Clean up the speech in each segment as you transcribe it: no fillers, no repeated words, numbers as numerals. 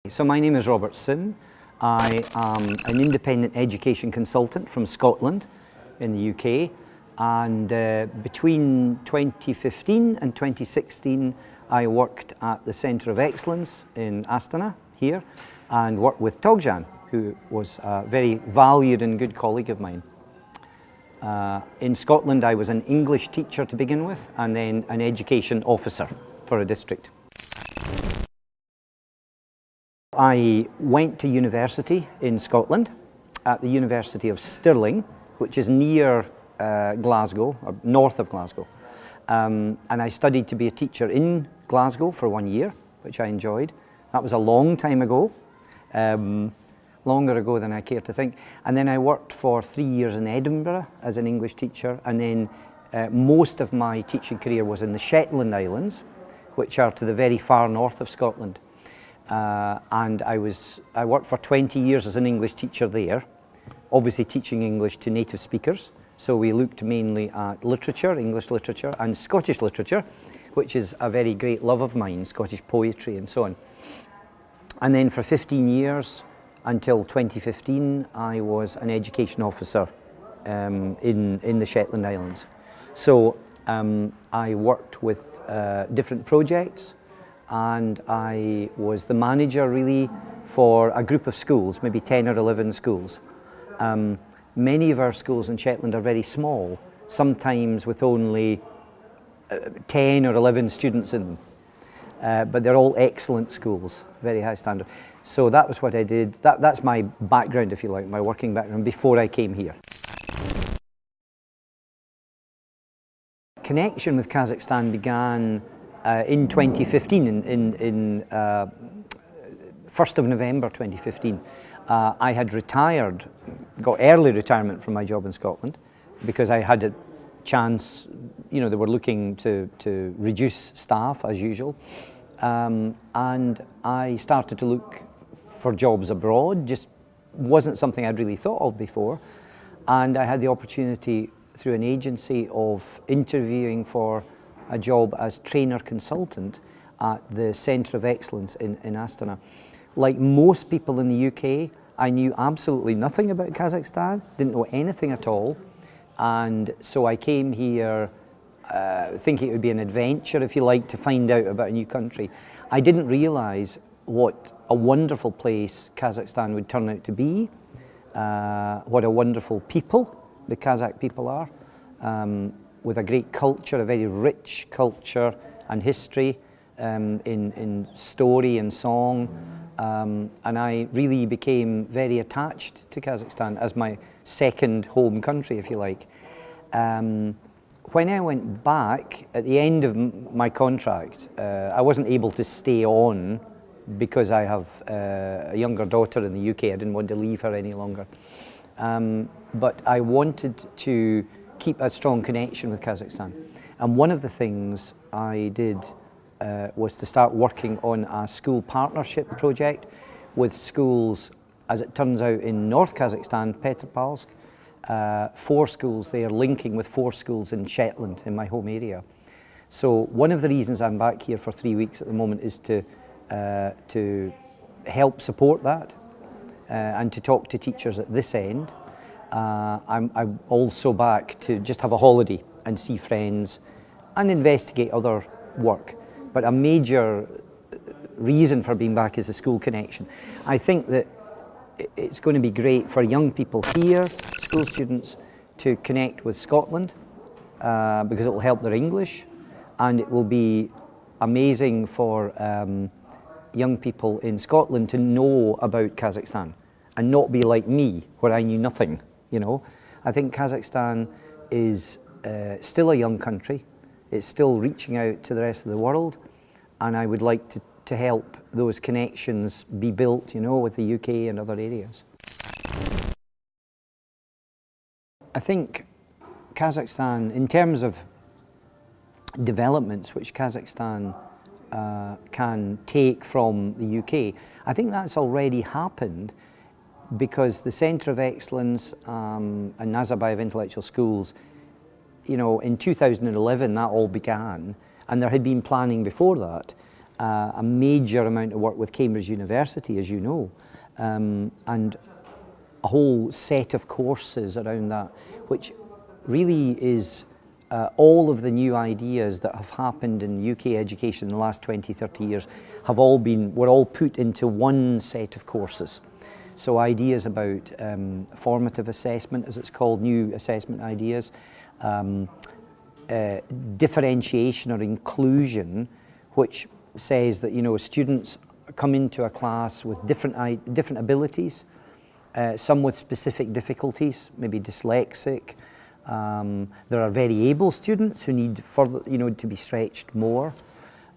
So my name is Robert Sим. I am an independent education consultant from Scotland in the UK, and between 2015 and 2016 I worked at the Centre of Excellence in Astana here and worked with Togjan, who was a very valued and good colleague of mine. In Scotland I was an English teacher to begin with, and then an education officer for a district. I went to university in Scotland at the University of Stirling, which is near Glasgow, or north of Glasgow. And I studied to be a teacher in Glasgow for 1 year, which I enjoyed. That was a long time ago, longer ago than I care to think. And then I worked for 3 years in Edinburgh as an English teacher, and then most of my teaching career was in the Shetland Islands, which are to the very far north of Scotland. And I worked for 20 years as an English teacher there, obviously teaching English to native speakers. So we looked mainly at literature, English literature, and Scottish literature, which is a very great love of mine, Scottish poetry and so on. And then for 15 years, until 2015, I was an education officer in the Shetland Islands. So I worked with different projects, and I was the manager really for a group of schools, maybe 10 or 11 schools. Many of our schools in Shetland are very small, sometimes with only 10 or 11 students in them. But they're all excellent schools, very high standard. So that was what I did. That's my background, if you like, my working background before I came here. Connection with Kazakhstan began in 2015, in 1st of November 2015. I had retired, got early retirement from my job in Scotland because I had a chance, you know, they were looking to reduce staff as usual. And I started to look for jobs abroad, just wasn't something I'd really thought of before. And I had the opportunity through an agency of interviewing for a job as trainer consultant at the Centre of Excellence in Astana. Like most people in the UK, I knew absolutely nothing about Kazakhstan, didn't know anything at all. And so I came here thinking it would be an adventure, if you like, to find out about a new country. I didn't realise what a wonderful place Kazakhstan would turn out to be, what a wonderful people the Kazakh people are, with a great culture, a very rich culture and history in story and song. And I really became very attached to Kazakhstan as my second home country, if you like. When I went back, at the end of my contract, I wasn't able to stay on because I have a younger daughter in the UK. I didn't want to leave her any longer. But I wanted to keep a strong connection with Kazakhstan. And one of the things I did was to start working on a school partnership project with schools, as it turns out, in North Kazakhstan, Petropavlovsk, 4 schools there linking with 4 schools in Shetland, in my home area. So one of the reasons I'm back here for 3 weeks at the moment is to help support that and to talk to teachers at this end. I'm also back to just have a holiday and see friends and investigate other work. But a major reason for being back is the school connection. I think that it's going to be great for young people here, school students, to connect with Scotland because it will help their English, and it will be amazing for young people in Scotland to know about Kazakhstan and not be like me, where I knew nothing, you know. I think Kazakhstan is still a young country. It's still reaching out to the rest of the world, and I would like to help those connections be built, you know, with the UK and other areas. I think Kazakhstan, in terms of developments which Kazakhstan can take from the UK, I think that's already happened because the Centre of Excellence and Nazarbayev Intellectual Schools, you know, in 2011 that all began, and there had been planning before that. a major amount of work with Cambridge University, as you know, and a whole set of courses around that, which really is all of the new ideas that have happened in UK education in the last 20, 30 years were all put into one set of courses. So ideas about formative assessment, as it's called, new assessment ideas, differentiation or inclusion, which says that, you know, students come into a class with different abilities, some with specific difficulties, maybe dyslexic. There are very able students who need further, you know, to be stretched more.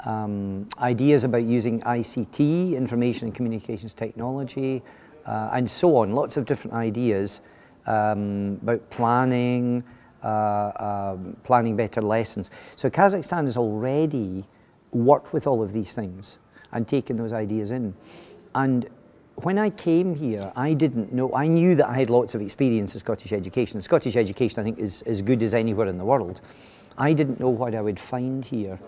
Ideas about using ICT, information and communications technology, and so on. Lots of different ideas about planning, planning better lessons. So Kazakhstan has already worked with all of these things and taken those ideas in. And when I came here, I didn't know, I knew that I had lots of experience in Scottish education. Scottish education, I think, is as good as anywhere in the world. I didn't know what I would find here.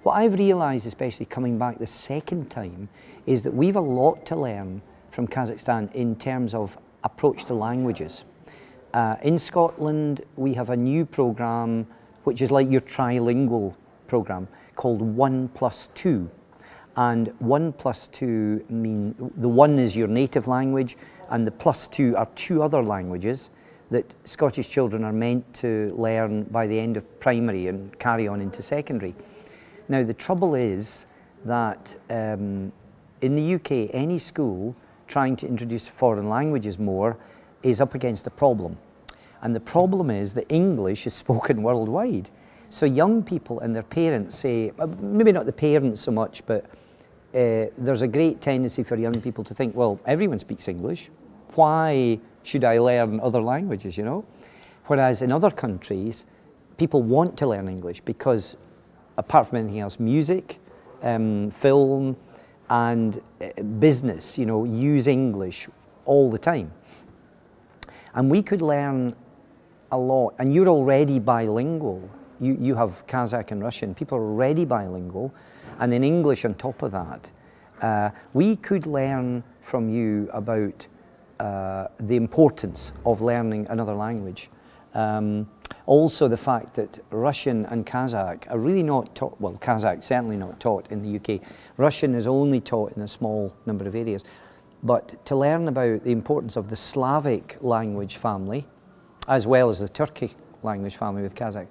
What I've realised, especially coming back the second time, is that we've a lot to learn from Kazakhstan in terms of approach to languages. In Scotland, we have a new programme, which is like your trilingual programme, called 1+2. And 1+2 mean the 1 is your native language, and the +2 are 2 other languages that Scottish children are meant to learn by the end of primary and carry on into secondary. Now, the trouble is that in the UK, any school trying to introduce foreign languages more is up against a problem. And the problem is that English is spoken worldwide. So young people and their parents say, maybe not the parents so much, but there's a great tendency for young people to think, well, everyone speaks English. Why should I learn other languages, you know? Whereas in other countries, people want to learn English because, apart from anything else, music, film, and business, you know, use English all the time. And we could learn a lot. And you're already bilingual. You have Kazakh and Russian. People are already bilingual. And then English on top of that. We could learn from you about the importance of learning another language. Also the fact that Russian and Kazakh are really not taught, well, Kazakh certainly not taught in the UK. Russian is only taught in a small number of areas. But to learn about the importance of the Slavic language family, as well as the Turkic language family with Kazakh,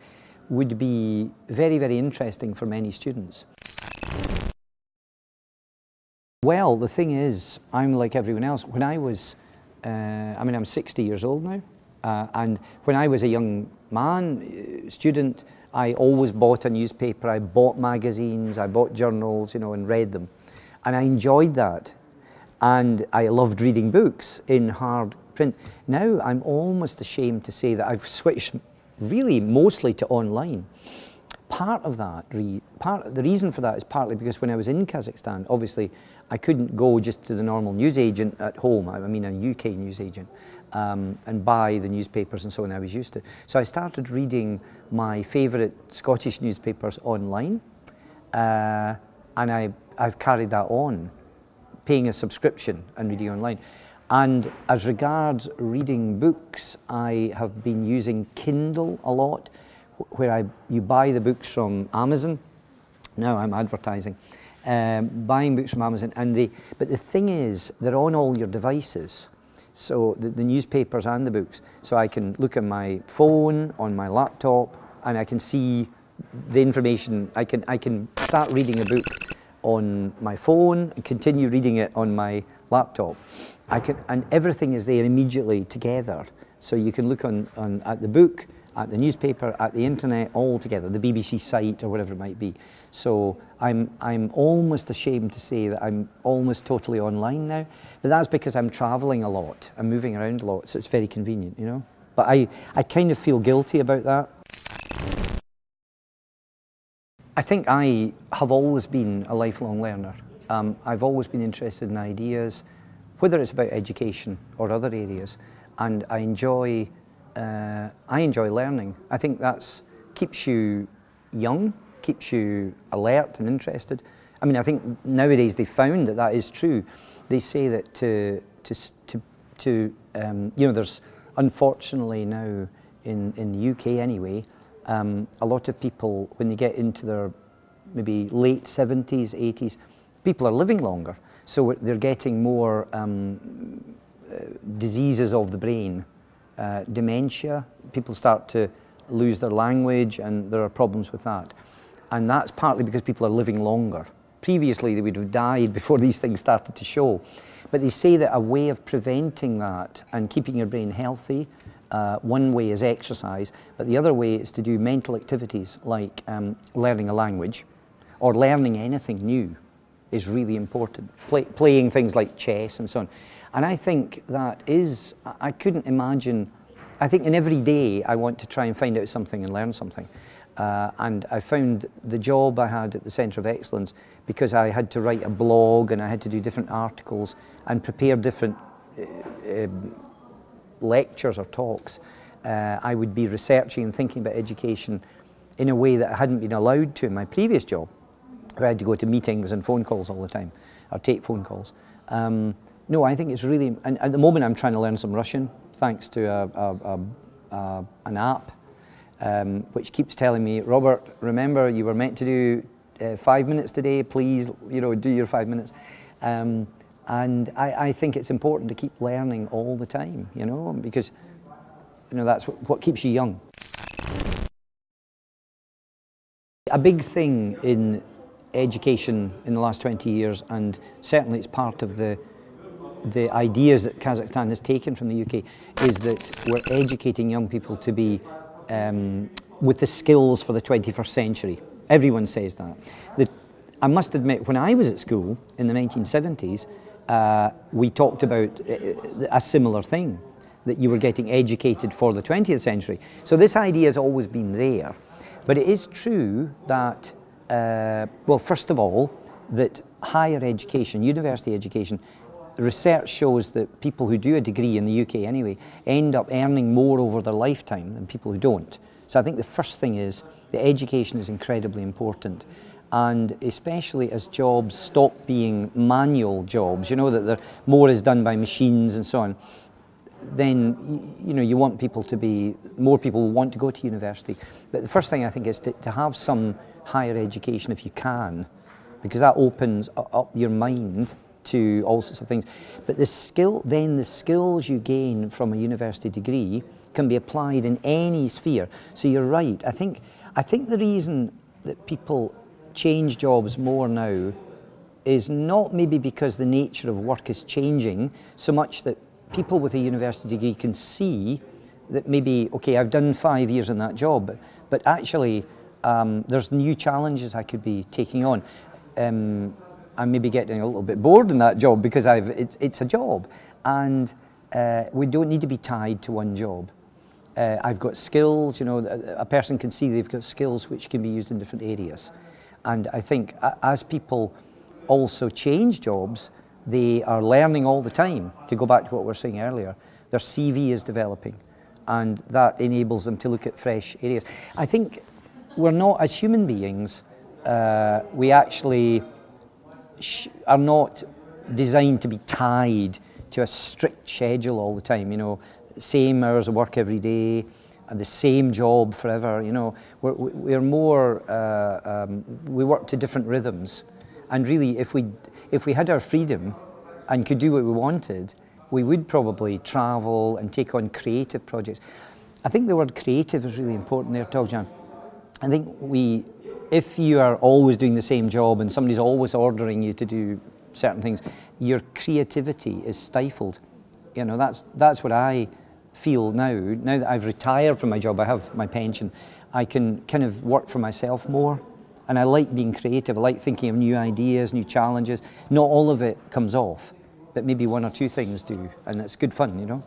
would be very, very interesting for many students. Well, the thing is, I'm like everyone else. When I was, I'm 60 years old now, and when I was a young man, student, I always bought a newspaper, I bought magazines, I bought journals, you know, and read them. And I enjoyed that. And I loved reading books in hard print. Now I'm almost ashamed to say that I've switched really mostly to online. Part of that, the reason for that is partly because when I was in Kazakhstan, obviously I couldn't go just to the normal newsagent at home, I mean a UK newsagent, and buy the newspapers and so on I was used to. So I started reading my favourite Scottish newspapers online, and I've carried that on, paying a subscription and reading online. And as regards reading books, I have been using Kindle a lot, where you buy the books from Amazon. Now I'm advertising. Buying books from Amazon, but the thing is, they're on all your devices. So the newspapers and the books. So I can look at my phone, on my laptop, and I can see the information. I can start reading a book on my phone and continue reading it on my laptop. And everything is there immediately together. So you can look at the book, at the newspaper, at the internet, all together, the BBC site or whatever it might be. So I'm almost ashamed to say that I'm almost totally online now, but that's because I'm traveling a lot, I'm moving around a lot, so it's very convenient, you know. But I kind of feel guilty about that. I think I have always been a lifelong learner. I've always been interested in ideas, whether it's about education or other areas, and I enjoy learning. I think that keeps you young, keeps you alert and interested, I mean, I think nowadays they've found that that is true. They say that there's unfortunately now in the UK anyway, a lot of people, when they get into their maybe late 70s, 80s, people are living longer. So they're getting more diseases of the brain, dementia. People start to lose their language, and there are problems with that. And that's partly because people are living longer. Previously, they would have died before these things started to show. But they say that a way of preventing that and keeping your brain healthy, one way is exercise, but the other way is to do mental activities like learning a language or learning anything new is really important. Playing things like chess and so on. And I think that is, I couldn't imagine, I think in every day I want to try and find out something and learn something. And I found the job I had at the Centre of Excellence, because I had to write a blog and I had to do different articles and prepare different lectures or talks. I would be researching and thinking about education in a way that I hadn't been allowed to in my previous job, where I had to go to meetings and phone calls all the time, or take phone calls. No, I think it's really, and at the moment I'm trying to learn some Russian, thanks to an app, which keeps telling me, Robert, remember you were meant to do 5 minutes today, please, do your 5 minutes. And I think it's important to keep learning all the time, because that's what keeps you young. A big thing in education in the last 20 years, and certainly it's part of the ideas that Kazakhstan has taken from the UK, is that we're educating young people to be with the skills for the 21st century. Everyone says that. I must admit, when I was at school in the 1970s, we talked about a similar thing, that you were getting educated for the 20th century. So this idea has always been there. But it is true that, well, first of all, that higher education, university education, research shows that people who do a degree in the UK anyway end up earning more over their lifetime than people who don't. So I think the first thing is that education is incredibly important. And especially as jobs stop being manual jobs, that more is done by machines and so on, then you want people to be, more people will want to go to university. But the first thing I think is to have some higher education if you can, because that opens up your mind to all sorts of things. But the skills you gain from a university degree can be applied in any sphere. So you're right. I think the reason that people change jobs more now is not maybe because the nature of work is changing so much that people with a university degree can see that maybe, okay, I've done 5 years in that job, but actually there's new challenges I could be taking on. I'm maybe getting a little bit bored in that job because it's a job, and we don't need to be tied to one job. I've got skills, a person can see they've got skills which can be used in different areas. And I think as people also change jobs, they are learning all the time. To go back to what we were saying earlier, their CV is developing, and that enables them to look at fresh areas. I think we're not, as human beings, we actually are not designed to be tied to a strict schedule all the time, same hours of work every day, and the same job forever, we're more, we work to different rhythms. And really, if we had our freedom and could do what we wanted, we would probably travel and take on creative projects. I think the word creative is really important there, Toljan. I think if you are always doing the same job and somebody's always ordering you to do certain things, your creativity is stifled. That's what I feel now. Now that I've retired from my job, I have my pension, I can kind of work for myself more. And I like being creative. I like thinking of new ideas, new challenges. Not all of it comes off, but maybe one or two things do, and it's good fun,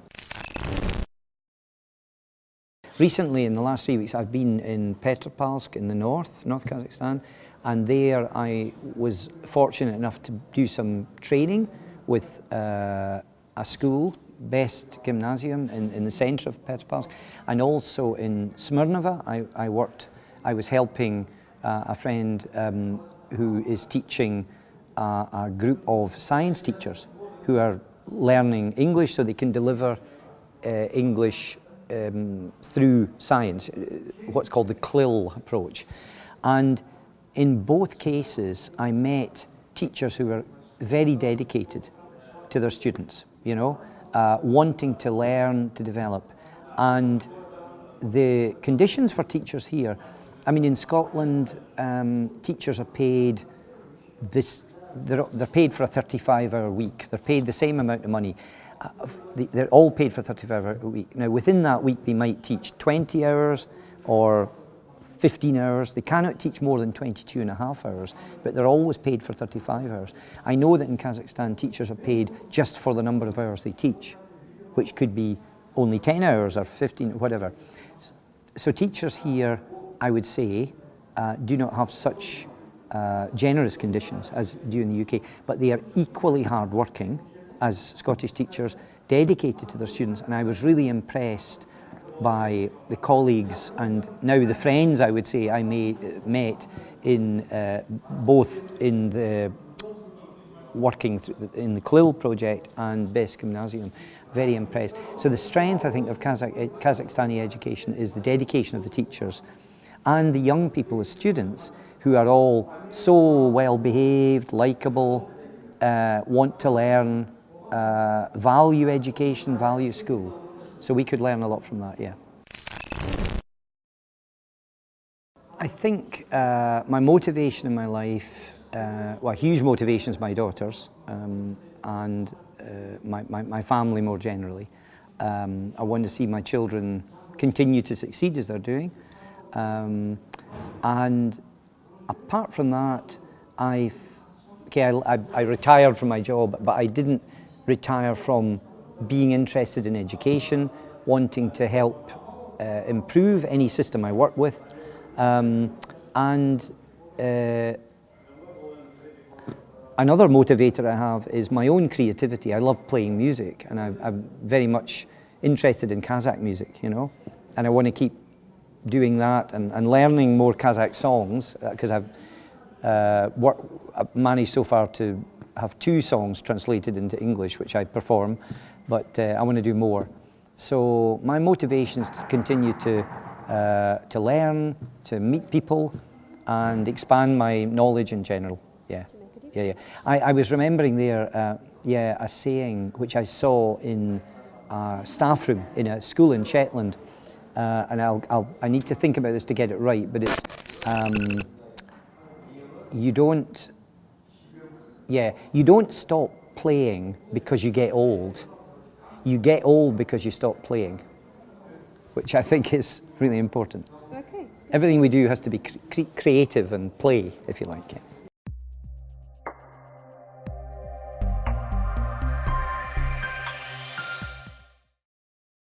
Recently, in the last 3 weeks, I've been in Petropavlovsk in the North Kazakhstan, and there I was fortunate enough to do some training with a school, best gymnasium in the centre of Petropavlovsk, and also in Smirnova. I was helping a friend who is teaching a group of science teachers who are learning English so they can deliver English through science, what's called the CLIL approach. And in both cases, I met teachers who were very dedicated to their students, you know, wanting to learn, to develop. And the conditions for teachers here, I mean, in Scotland, teachers are paid they're paid for a 35-hour week. They're paid the same amount of money. They're all paid for a 35-hour week. Now, within that week, they might teach 20 hours or 15 hours. They cannot teach more than 22 and a half hours, but they're always paid for 35 hours. I know that in Kazakhstan, teachers are paid just for the number of hours they teach, which could be only 10 hours or 15, whatever. So teachers here, I would say, do not have such generous conditions as do in the UK, but they are equally hard-working as Scottish teachers, dedicated to their students, and I was really impressed by the colleagues and now the friends, I would say, I met in both in the working in the CLIL project and Best Gymnasium. Very impressed. So the strength, I think, of Kazakhstani education is the dedication of the teachers and the young people, the students, who are all so well behaved, likeable, want to learn, value education, value school. So we could learn a lot from that, yeah. I think my motivation in my life, well, huge motivation is my daughters and my family more generally. I want to see my children continue to succeed as they're doing. And apart from that, I retired from my job, but I didn't retire from being interested in education, wanting to help improve any system I work with. Another motivator I have is my own creativity. I love playing music, and I'm very much interested in Kazakh music, you know, and I want to keep doing that and learning more Kazakh songs, because I've managed so far to have 2 songs translated into English, which I perform, but I want to do more. So my motivation is to continue to learn, to meet people, and expand my knowledge in general. Yeah, yeah. I was remembering there, a saying which I saw in a staff room in a school in Shetland, and I need to think about this to get it right, but it's you don't stop playing because you get old. You get old because you stop playing, which I think is really important. Okay. Everything we do has to be creative and play, if you like.